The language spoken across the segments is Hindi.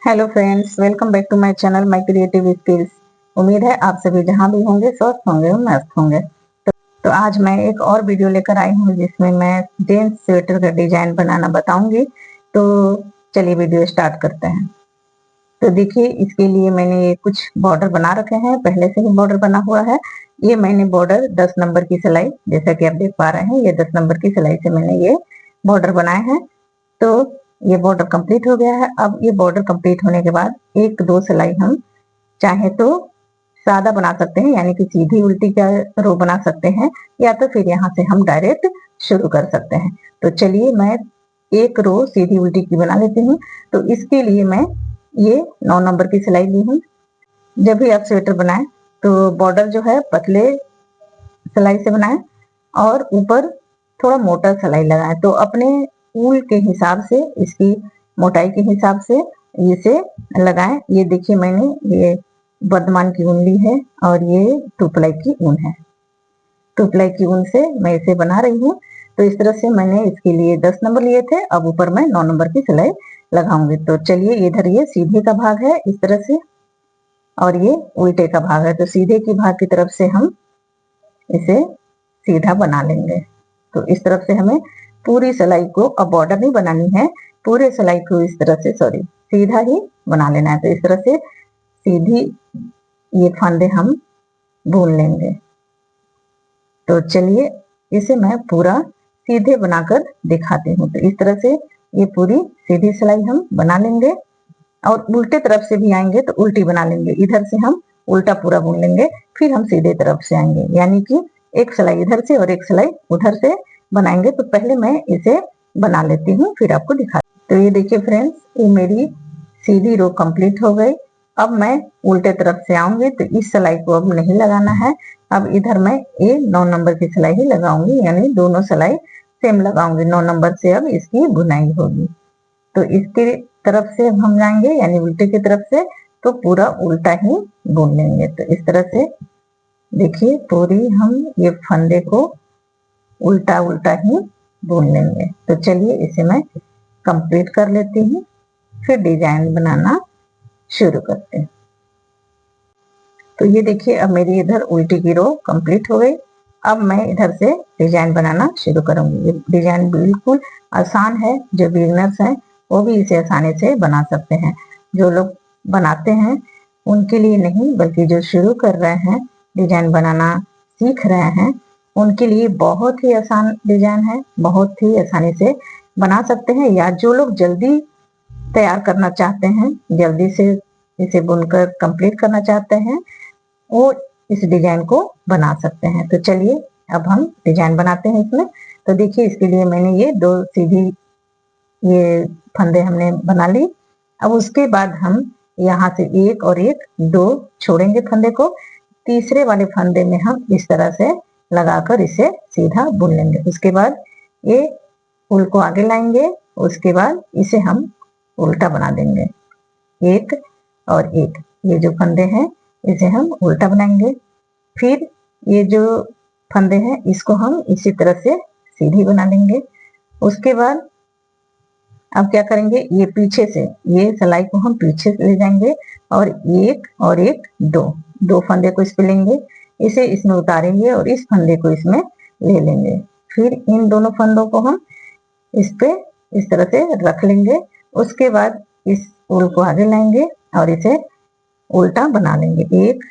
Hello friends, welcome back to my channel my creative skills. उम्मीद है आप सभी जहां भी होंगे स्वस्थ होंगे और मस्त होंगे। तो आज मैं एक और वीडियो लेकर आई हूं जिसमें मैं जेंट्स स्वेटर का डिजाइन बनाना बताऊंगी। तो चलिए वीडियो स्टार्ट करते हैं। तो देखिए, इसके लिए मैंने ये कुछ बॉर्डर बना रखे हैं, पहले से ही बॉर्डर बना हुआ है। ये मैंने बॉर्डर 10 नंबर की सिलाई, जैसा कि आप देख पा रहे हैं, ये 10 नंबर की सिलाई से मैंने ये बॉर्डर बनाए हैं। तो ये बॉर्डर कंप्लीट हो गया है। अब ये बॉर्डर कंप्लीट होने के बाद एक दो सिलाई हम चाहे तो सादा बना सकते हैं, यानी कि सीधी उल्टी का रो बना सकते हैं, या तो फिर यहाँ से हम डायरेक्ट शुरू कर सकते हैं। तो चलिए मैं एक रो सीधी उल्टी की बना लेती हूँ। तो इसके लिए मैं ये 9 नंबर की सिलाई ली हूँ। जब भी आप स्वेटर बनाए तो बॉर्डर जो है पतले सिलाई से बनाए और ऊपर थोड़ा मोटा सिलाई लगाए। तो अपने ऊल के हिसाब से, इसकी मोटाई के हिसाब से इसे लगाएं। ये देखिए, मैंने ये वर्धमान की ऊन ली है और ये 2 प्लाई की ऊन है। 2 प्लाई की ऊन से मैं इसे बना रही हूँ। तो इस तरह से मैंने इसके लिए 10 नंबर लिए थे, अब ऊपर मैं 9 नंबर की सिलाई लगाऊंगी। तो चलिए, इधर ये सीधे का भाग है इस तरह से, और ये उल्टे का भाग है। तो सीधे की भाग की तरफ से हम इसे सीधा बना लेंगे। तो इस तरफ से हमें पूरी सिलाई को, अब बॉर्डर नहीं बनानी है, पूरे सिलाई को इस तरह से, सॉरी, सीधा ही बना लेना है। तो इस तरह से सीधी ये फंदे हम बुन लेंगे। तो चलिए, इसे मैं पूरा सीधे बनाकर दिखाती हूँ। तो इस तरह से ये पूरी सीधी सिलाई हम बना लेंगे, और उल्टे तरफ से भी आएंगे तो उल्टी बना लेंगे। इधर से हम उल्टा पूरा बुन लेंगे, फिर हम सीधे तरफ से आएंगे, यानी कि एक सिलाई इधर से और एक सिलाई उधर से बनाएंगे। तो पहले मैं इसे बना लेती हूँ, फिर आपको दिखा। तो ये देखिए फ्रेंड्स, ये मेरी सीधी रो कंप्लीट हो गई। अब मैं उल्टे तरफ से आऊंगी, तो इस सिलाई को अब नहीं लगाना है। अब इधर मैं ये 9 नंबर की सिलाई ही लगाऊंगी, यानी दोनों सिलाई सेम लगाऊंगी। 9 नंबर से अब इसकी बुनाई होगी। तो इसके तरफ से हम जाएंगे, यानी उल्टे की तरफ से, तो पूरा उल्टा ही बुन लेंगे। तो इस तरह से देखिए, पूरी हम ये फंदे को उल्टा उल्टा ही बुन लेंगे। तो चलिए, इसे मैं कंप्लीट कर लेती हूँ, फिर डिजाइन बनाना शुरू करते हैं। तो ये देखिए, अब मेरी इधर उल्टी की रो कंप्लीट हो गई। अब मैं इधर से डिजाइन बनाना शुरू करूंगी। ये डिजाइन बिल्कुल आसान है, जो बिगिनर्स हैं वो भी इसे आसानी से बना सकते हैं। जो लोग बनाते हैं उनके लिए नहीं, बल्कि जो शुरू कर रहे हैं, डिजाइन बनाना सीख रहे हैं, उनके लिए बहुत ही आसान डिजाइन है, बहुत ही आसानी से बना सकते हैं। या जो लोग जल्दी तैयार करना चाहते हैं, जल्दी से इसे बुनकर कंप्लीट करना चाहते हैं, वो इस डिजाइन को बना सकते हैं। तो चलिए, अब हम डिजाइन बनाते हैं इसमें। तो देखिए, इसके लिए मैंने ये 2 सीधी ये फंदे हमने बना ली। अब उसके बाद हम यहाँ से एक और एक 2 छोड़ेंगे फंदे को। तीसरे वाले फंदे में हम इस तरह से लगाकर इसे सीधा बुन लेंगे। उसके बाद ये फूल को आगे लाएंगे, उसके बाद इसे हम उल्टा बना देंगे, एक और एक। ये जो फंदे हैं इसे हम उल्टा बनाएंगे। फिर ये जो फंदे हैं इसको हम इसी तरह से सीधी बना लेंगे। उसके बाद अब क्या करेंगे, ये पीछे से, ये सिलाई को हम पीछे से ले जाएंगे, और एक दो फंदे को इस पे लेंगे, इसे इसमें उतारेंगे और इस फंदे को इसमें ले लेंगे। फिर इन दोनों फंदों को हम इस पे इस तरह से रख लेंगे। उसके बाद इस ऊल को आगे लाएंगे और इसे उल्टा बना लेंगे, एक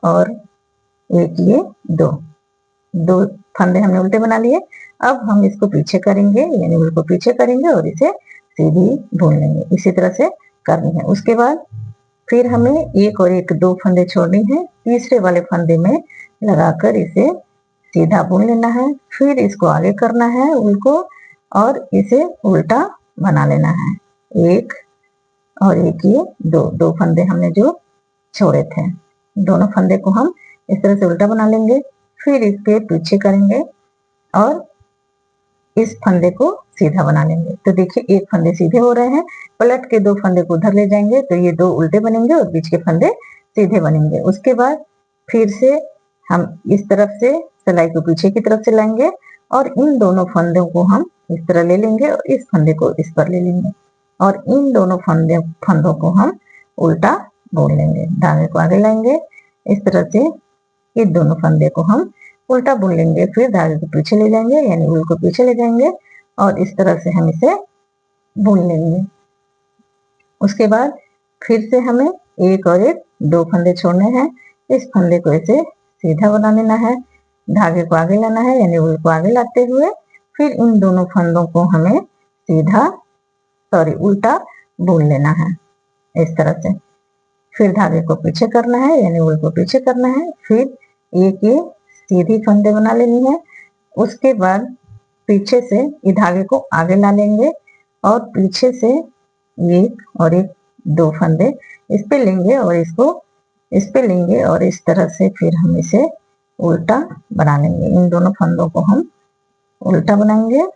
और एक, ये दो फंदे हमने उल्टे बना लिए। अब हम इसको पीछे करेंगे, यानी ऊल को पीछे करेंगे और इसे सीधी बुन लेंगे। इसी तरह से करनी है। उसके बाद फिर हमें एक और एक 2 फंदे छोड़नी है, तीसरे वाले फंदे में लगाकर इसे सीधा बुन लेना है। फिर इसको आगे करना है ऊल को, और इसे उल्टा बना लेना है, एक और एक, ये दो फंदे हमने जो छोड़े थे, दोनों फंदे को हम इस तरह से उल्टा बना लेंगे। फिर इसके पीछे करेंगे और इस फंदे को सीधा बना लेंगे। तो देखिए, एक फंदे सीधे हो रहे हैं, पलट के 2 फंदे को उधर ले जाएंगे, तो ये 2 उल्टे बनेंगे और बीच के फंदे सीधे बनेंगे। उसके बाद फिर से हम इस तरफ से सिलाई को पीछे की तरफ से लाएंगे, और इन दोनों फंदों को हम इस तरह ले लेंगे और इस फंदे को इस पर ले लेंगे, और इन दोनों फंदों को हम उल्टा बुन लेंगे। धागे को आगे लाएंगे, इस तरह से ये दोनों फंदे को हम उल्टा बुन लेंगे। फिर धागे को पीछे ले जाएंगे, यानी ऊल को पीछे ले जाएंगे और इस तरह से हम इसे बुन लेंगे। उसके बाद फिर से हमें एक और एक 2 फंदे छोड़ने हैं। इस फंदे को ऐसे सीधा बना लेना है, धागे को आगे लाना है, यानी ऊल को आगे लाते हुए फिर इन दोनों फंदों को हमें उल्टा बुन लेना है इस तरह से। फिर धागे को पीछे करना है, यानी ऊल को पीछे करना है। फिर एक ये सीधी फंदे बना लेनी है। उसके बाद पीछे से ये धागे को आगे ला लेंगे और पीछे से एक और एक 2 फंदे इस पे लेंगे और इसको इस पे लेंगे और इस तरह से फिर हम इसे उल्टा बना लेंगे। इन दोनों फंदों को हम उल्टा बनाएंगे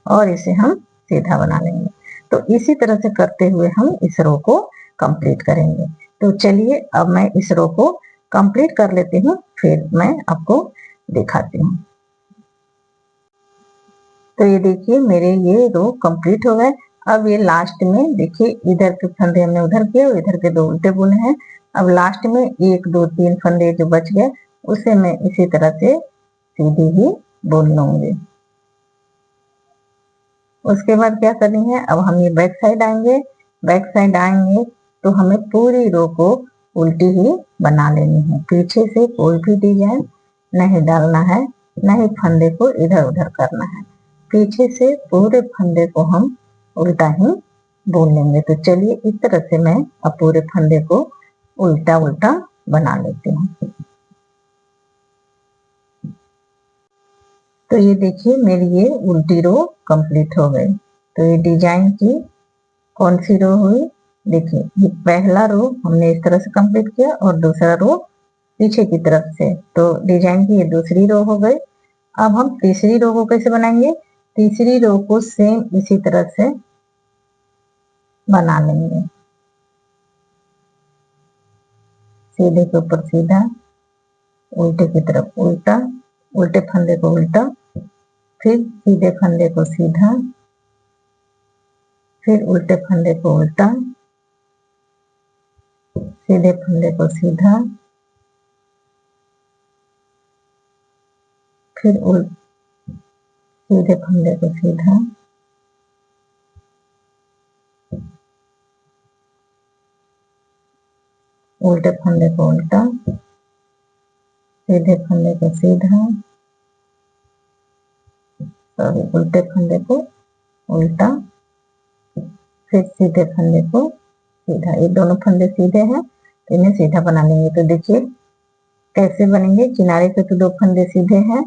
और इसे हम सीधा बना लेंगे। तो इसी तरह से करते हुए हम इस रो को कंप्लीट करेंगे। तो चलिए अब मैं इस रो को कंप्लीट कर लेती हूँ, फिर मैं आपको दिखाती हूँ। तो ये देखिए मेरे ये रो कंप्लीट हो गए। अब ये लास्ट में देखिए इधर के फंदे हमने उधर किए और इधर के 2 उल्टे बुने हैं। अब लास्ट में 1 2 3 फंदे जो बच गए उसे मैं इसी तरह से सीधी ही बुन लूंगी। उसके बाद क्या करनी है, अब हम ये बैक साइड आएंगे। बैक साइड आएंगे तो हमें पूरी रो को उल्टी ही बना लेनी है। पीछे से कोई भी डिजाइन नहीं डालना है, न ही फंदे को इधर उधर करना है। पीछे से पूरे फंदे को हम उल्टा ही बुन लेंगे। तो चलिए इस तरह से मैं अब पूरे फंदे को उल्टा उल्टा बना लेती हूँ। तो ये देखिए मेरी ये उल्टी रो कंप्लीट हो गई। तो ये डिजाइन की कौन सी रो हुई, देखिए ये पहला रो हमने इस तरह से कंप्लीट किया और दूसरा रो पीछे की तरफ से। तो डिजाइन की ये दूसरी रो हो गई। अब हम तीसरी रो को कैसे बनाएंगे, तीसरी रो को सेम इसी तरह से बना लेंगे। सीधे के ऊपर सीधा, उल्टे की तरफ उल्टा, उल्टे फंदे को उल्टा, फिर सीधे फंदे को सीधा, फिर उल्टे फंदे को उल्टा, सीधे फंदे को सीधा, फिर सीधे फंदे को सीधा, उल्टे फंदे को उल्टा, सीधे फंदे को सीधा, उल्टे फंदे को उल्टा, फिर सीधे फंदे को सीधा। ये दोनों फंदे सीधे हैं तो इन्हें सीधा बना लेंगे। तो देखिए कैसे बनेंगे, किनारे पे तो 2 फंदे सीधे हैं,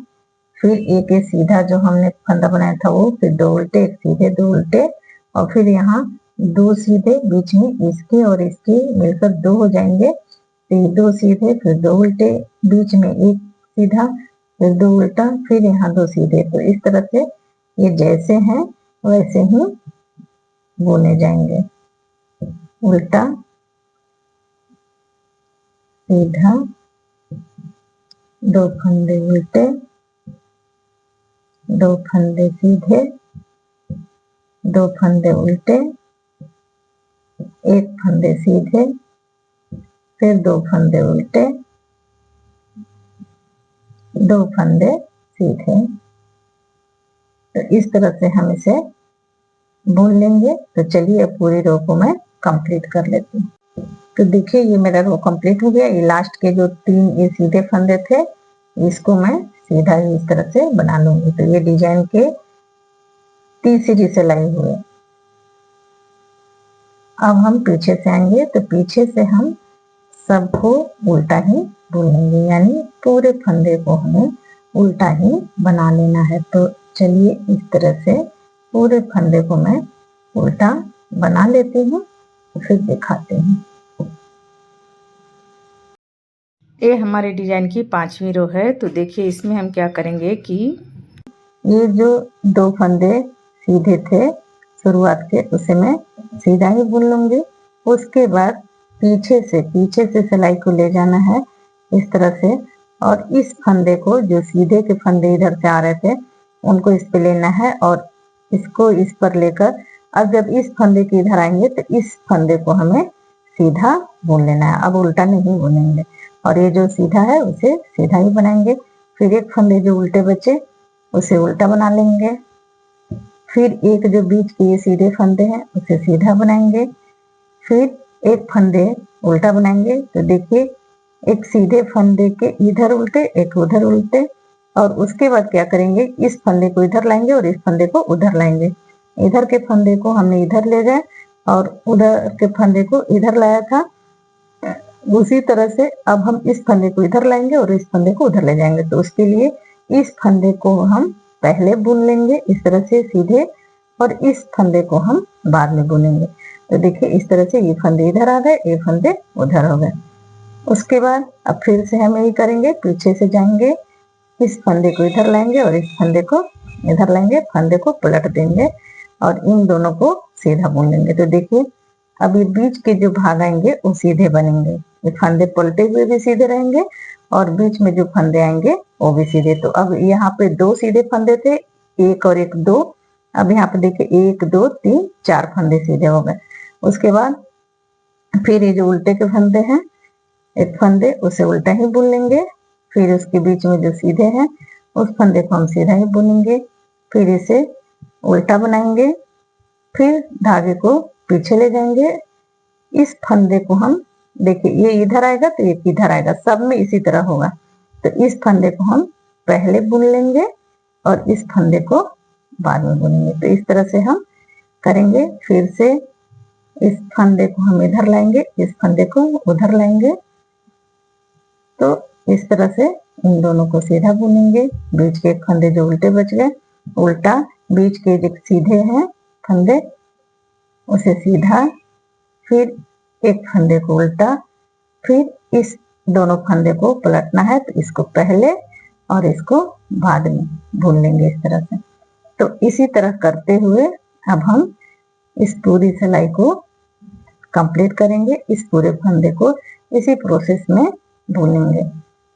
फिर एक सीधा जो हमने फंदा बनाया था वो, फिर 2 उल्टे, एक सीधे, 2 उल्टे और फिर यहाँ 2 सीधे, बीच में इसके और इसके मिलकर 2 हो जाएंगे। तो ये 2 सीधे, फिर 2 उल्टे, बीच में एक सीधा, फिर 2 उल्टा, फिर यहाँ 2 सीधे। तो इस तरह से ये जैसे हैं वैसे ही बुने जाएंगे। उल्टा सीधा, 2 फंदे उल्टे, 2 फंदे सीधे, 2 फंदे उल्टे, एक फंदे सीधे, फिर 2 फंदे उल्टे, 2 फंदे सीधे। तो इस तरह से हम इसे बुन लेंगे। तो चलिए अब पूरी रो को मैं कंप्लीट कर लेती हूँ। तो देखिए ये मेरा रो कंप्लीट हो गया। ये लास्ट के जो 3 ये सीधे फंदे थे इसको मैं सीधा ही इस तरह से बना लूंगी। तो ये डिजाइन के तीसरी सिलाई हुई। अब हम पीछे से आएंगे तो पीछे से हम सबको उल्टा ही बुनेंगे, यानी पूरे फंदे को हमें उल्टा ही बना लेना है। तो चलिए इस तरह से पूरे फंदे को मैं उल्टा बना लेती हूँ, फिर दिखाती हूँ। ये हमारे डिजाइन की 5वीं रो है। तो देखिए इसमें हम क्या करेंगे कि ये जो 2 फंदे सीधे थे शुरुआत के उसे मैं सीधा ही बुन लूंगी। उसके बाद पीछे से सिलाई को ले जाना है इस तरह से, और इस फंदे को जो सीधे के फंदे इधर से आ रहे थे उनको इस पे लेना है और इसको इस पर लेकर अब जब इस फंदे के इधर आएंगे तो इस फंदे को हमें सीधा बुन लेना है, अब उल्टा नहीं बुनेंगे। और ये जो सीधा है उसे सीधा ही बनाएंगे। फिर एक फंदे जो उल्टे बचे उसे उल्टा बना लेंगे। फिर एक जो बीच के ये सीधे फंदे हैं उसे सीधा बनाएंगे। फिर एक फंदे उल्टा बनाएंगे। तो देखिए एक सीधे फंदे के इधर उल्टे, एक उधर उल्टे। और उसके बाद क्या करेंगे, इस फंदे को इधर लाएंगे और इस फंदे को उधर लाएंगे। इधर के फंदे को हमने इधर ले गए और उधर के फंदे को इधर लाया था। उसी तरह से अब हम इस फंदे को इधर लाएंगे और इस फंदे को उधर ले जाएंगे। तो उसके लिए इस फंदे को हम पहले बुन लेंगे इस तरह से सीधे, और इस फंदे को हम बाद में बुनेंगे। तो देखिए इस तरह से ये फंदे इधर आ गए, ये फंदे उधर हो गए। उसके बाद अब फिर से हम यही करेंगे, पीछे से जाएंगे, इस फंदे को इधर लाएंगे और इस फंदे को इधर लाएंगे, फंदे को पलट देंगे और इन दोनों को सीधा बुन लेंगे। तो देखिए अब ये बीच के जो भाग आएंगे वो सीधे बनेंगे, ये फंदे पलटे हुए भी सीधे रहेंगे और बीच में जो फंदे आएंगे वो भी सीधे। तो अब यहाँ पे दो सीधे फंदे थे, एक और एक दो। अब यहाँ पे देखिए 1 2 3 4 फंदे सीधे हो गए। उसके बाद फिर ये जो उल्टे के फंदे हैं, एक फंदे उसे उल्टा ही बुन लेंगे। फिर उसके बीच में जो सीधे हैं उस फंदे को हम सीधा ही बुनेंगे। फिर इसे उल्टा बनाएंगे, फिर धागे को पीछे ले जाएंगे। इस फंदे को हम देखिए ये इधर आएगा तो एक इधर आएगा, सब में इसी तरह होगा। तो इस फंदे को हम पहले बुन लेंगे और इस फंदे को बाद में बुनेंगे। तो इस तरह से हम करेंगे। फिर से इस फंदे को हम इधर लाएंगे, इस फंदे को उधर लाएंगे। तो इस तरह से इन दोनों को सीधा बुनेंगे। बीच के एक फंदे जो उल्टे बच गए उल्टा, बीच के जो सीधे हैं फंदे उसे सीधा, फिर एक फंदे को उल्टा, फिर इस दोनों फंदे को पलटना है तो इसको पहले और इसको बाद में बुन लेंगे इस तरह से। तो इसी तरह करते हुए अब हम इस पूरी सिलाई को कंप्लीट करेंगे। इस पूरे फंदे को इसी प्रोसेस में बुनेंगे।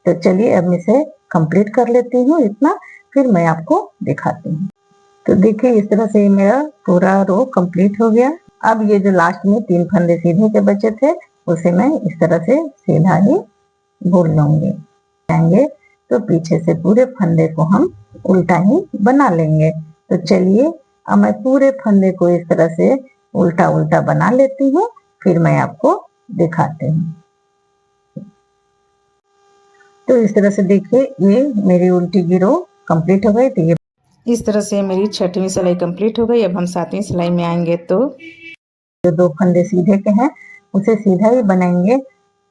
तो चलिए अब मैं इसे कंप्लीट कर लेती हूँ इतना, फिर मैं आपको दिखाती हूँ। तो देखिए इस तरह से मेरा पूरा रो कंप्लीट हो गया। अब ये जो लास्ट में 3 फंदे सीधे के बचे थे उसे मैं इस तरह से सीधा ही बुन लूंगी। जाएंगे तो पीछे से पूरे फंदे को हम उल्टा ही बना लेंगे। तो चलिए अब मैं पूरे फंदे को इस तरह से उल्टा उल्टा बना लेती हूँ, फिर मैं आपको दिखाती हूँ। तो इस तरह से देखिए ये मेरी उल्टी की रो कंप्लीट हो गई। तो ये इस तरह से मेरी 6वीं सिलाई कंप्लीट हो गई। अब हम 7वीं सिलाई में आएंगे तो जो 2 फंदे सीधे के हैं उसे सीधा ही बनाएंगे।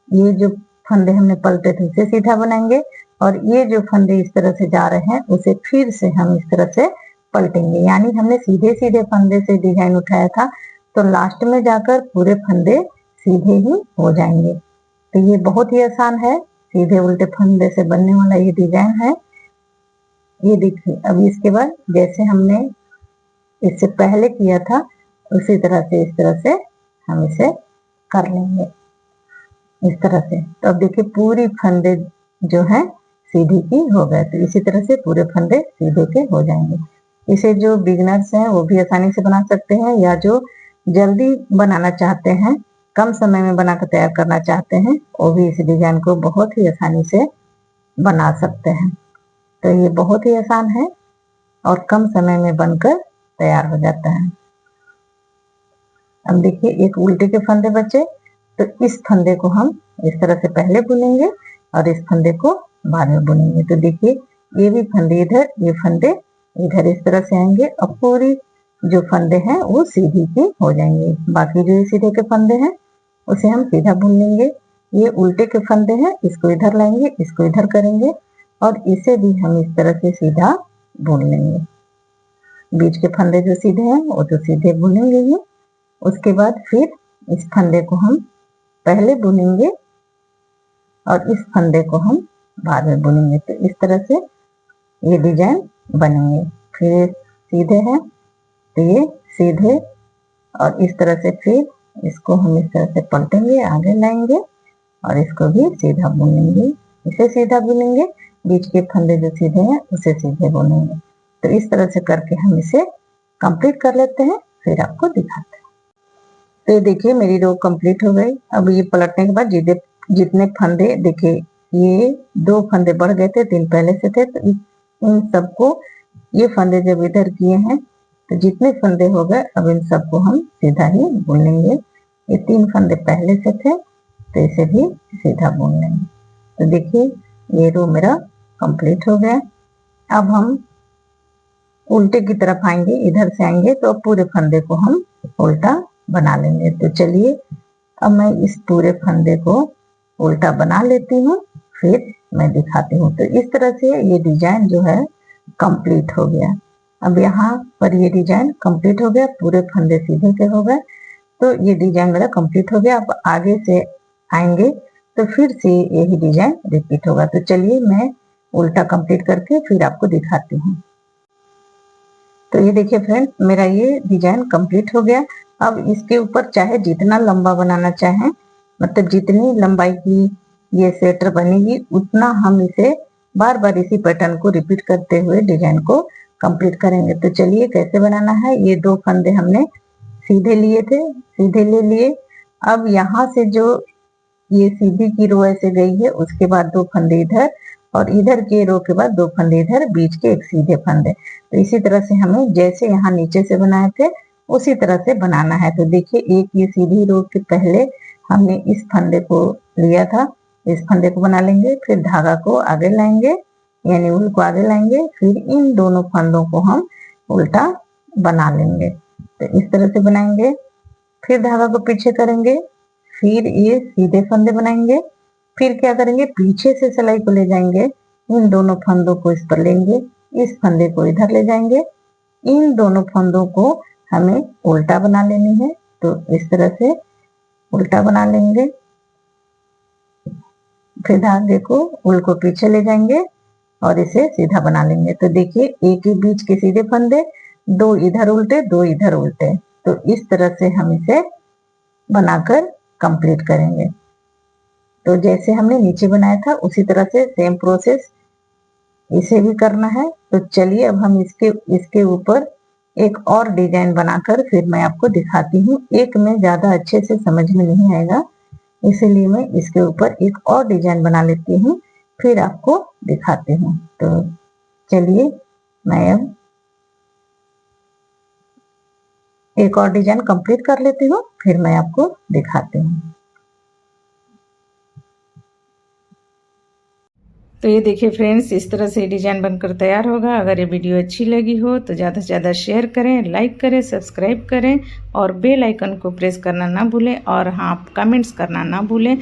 ये जो फंदे हमने पलटे थे उसे सीधा बनाएंगे और ये जो फंदे इस तरह से जा रहे हैं उसे फिर से हम इस तरह से पलटेंगे। यानी हमने सीधे सीधे फंदे से डिजाइन उठाया था तो लास्ट में जाकर पूरे फंदे सीधे ही हो जाएंगे। तो ये बहुत ही आसान है, सीधे उल्टे फंदे से बनने वाला ये डिजाइन है। ये देखिए अब इसके बाद जैसे हमने इससे पहले किया था उसी तरह से इस तरह से हम इसे कर लेंगे इस तरह से। तो अब देखिए पूरी फंदे जो है सीधी की हो गए। तो इसी तरह से पूरे फंदे सीधे के हो जाएंगे। इसे जो बिगिनर्स हैं वो भी आसानी से बना सकते हैं, या जो जल्दी बनाना चाहते हैं, कम समय में बनाकर तैयार करना चाहते हैं, वो भी इस डिजाइन को बहुत ही आसानी से बना सकते हैं। तो ये बहुत ही आसान है और कम समय में बनकर तैयार हो जाता है। अब देखिए एक उल्टे के फंदे बचे तो इस फंदे को हम इस तरह से पहले बुनेंगे और इस फंदे को बाद में बुनेंगे। तो देखिए ये भी फंदे इधर, ये फंदे इधर इस तरह से आएंगे और पूरी जो फंदे हैं वो सीधी की हो जाएंगे। बाकी जो सीधे के फंदे हैं उसे हम सीधा बुन लेंगे। ये उल्टे के फंदे हैं, इसको इधर लाएंगे, इसको इधर करेंगे और इसे भी हम इस तरह से सीधा बुन लेंगे। बीच के फंदे जो सीधे हैं वो तो सीधे बुनेंगे ही। उसके बाद फिर इस फंदे को हम पहले बुनेंगे और इस फंदे को हम बाद में बुनेंगे। तो इस तरह से ये डिजाइन बनेंगे। फिर ये सीधे हैं तो ये सीधे और इस तरह से फिर इसको हम इस तरह से पलटेंगे, आगे लाएंगे और इसको भी सीधा बुनेंगे। इसे सीधा बुनेंगे, बीच के फंदे जो सीधे हैं उसे सीधे बुनेंगे। तो इस तरह से करके हम इसे कंप्लीट कर लेते हैं, फिर आपको दिखाते हैं। तो ये देखिए मेरी रो कंप्लीट हो गई। अब ये पलटने के बाद जितने फंदे देखिए, ये 2 फंदे बढ़ गए थे, 3 पहले से थे, तो इन सबको ये फंदे जब इधर किए हैं तो जितने फंदे हो गए अब इन सबको हम सीधा ही बुन लेंगे। ये 3 फंदे पहले से थे तो इसे भी सीधा बुन लेंगे। तो देखिए ये रो मेरा कंप्लीट हो गया। अब हम उल्टे की तरफ आएंगे, इधर से आएंगे तो पूरे फंदे को हम उल्टा बना लेंगे। तो चलिए अब मैं इस पूरे फंदे को उल्टा बना लेती हूँ, फिर मैं दिखाती हूँ। तो इस तरह से ये डिजाइन जो है कंप्लीट हो गया। अब यहाँ पर ये डिजाइन कंप्लीट हो गया, पूरे फंदे सीधे के हो गए, तो ये डिजाइन मेरा कंप्लीट हो गया। अब आगे से आएंगे तो फिर से यही डिजाइन रिपीट होगा। तो चलिए मैं उल्टा कंप्लीट करके फिर आपको दिखाती हूँ। तो ये देखिए फ्रेंड, मेरा ये डिजाइन कंप्लीट हो गया। अब इसके ऊपर चाहे जितना लंबा बनाना चाहें, मतलब जितनी लंबाई की ये स्वेटर बनेगी उतना हम इसे बार बार इसी पैटर्न को रिपीट करते हुए डिजाइन को कंप्लीट करेंगे। तो चलिए कैसे बनाना है। ये 2 फंदे हमने सीधे लिए थे, सीधे ले लिए। अब यहाँ से जो ये सीधी की रो ऐसे गई है, उसके बाद 2 फंदे इधर और इधर के रो के बाद 2 फंदे इधर, बीच के एक सीधे फंदे। तो इसी तरह से हमें जैसे यहाँ नीचे से बनाए थे उसी तरह से बनाना है। तो देखिए एक ये सीधी रो के पहले हमने इस फंदे को लिया था, इस फंदे को बना लेंगे, फिर धागा को आगे लाएंगे, यानी ऊल को आगे लाएंगे, फिर इन दोनों फंदों को हम उल्टा बना लेंगे। तो इस तरह से बनाएंगे, फिर धागा को पीछे करेंगे, फिर ये सीधे फंदे बनाएंगे, फिर क्या करेंगे पीछे से सिलाई को ले जाएंगे, इन दोनों फंदों को इस पर लेंगे, इस फंदे को इधर ले जाएंगे, इन दोनों फंदों को हमें उल्टा बना लेनी है। तो इस तरह से उल्टा बना लेंगे, फिर धागे को ऊल को पीछे ले जाएंगे और इसे सीधा बना लेंगे। तो देखिए एक ही बीच के सीधे फंदे, 2 इधर उल्टे, 2 इधर उल्टे। तो इस तरह से हम इसे बनाकर कंप्लीट करेंगे। तो जैसे हमने नीचे बनाया था उसी तरह से सेम प्रोसेस इसे भी करना है। तो चलिए अब हम इसके ऊपर एक और डिजाइन बनाकर फिर मैं आपको दिखाती हूँ। एक में ज्यादा अच्छे से समझ में नहीं आएगा, इसीलिए मैं इसके ऊपर एक और डिजाइन बना लेती हूँ, फिर आपको दिखाती हूँ। तो चलिए मैं अब एक और डिजाइन कंप्लीट कर लेती हूँ, फिर मैं आपको दिखाती हूँ। तो ये देखिए फ्रेंड्स, इस तरह से डिजाइन बनकर तैयार होगा। अगर ये वीडियो अच्छी लगी हो तो ज़्यादा से ज़्यादा शेयर करें, लाइक करें, सब्सक्राइब करें और बेल आइकन को प्रेस करना ना भूलें, और हाँ कमेंट्स करना ना भूलें।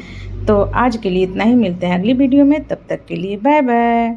तो आज के लिए इतना ही, मिलते हैं अगली वीडियो में, तब तक के लिए बाय बाय।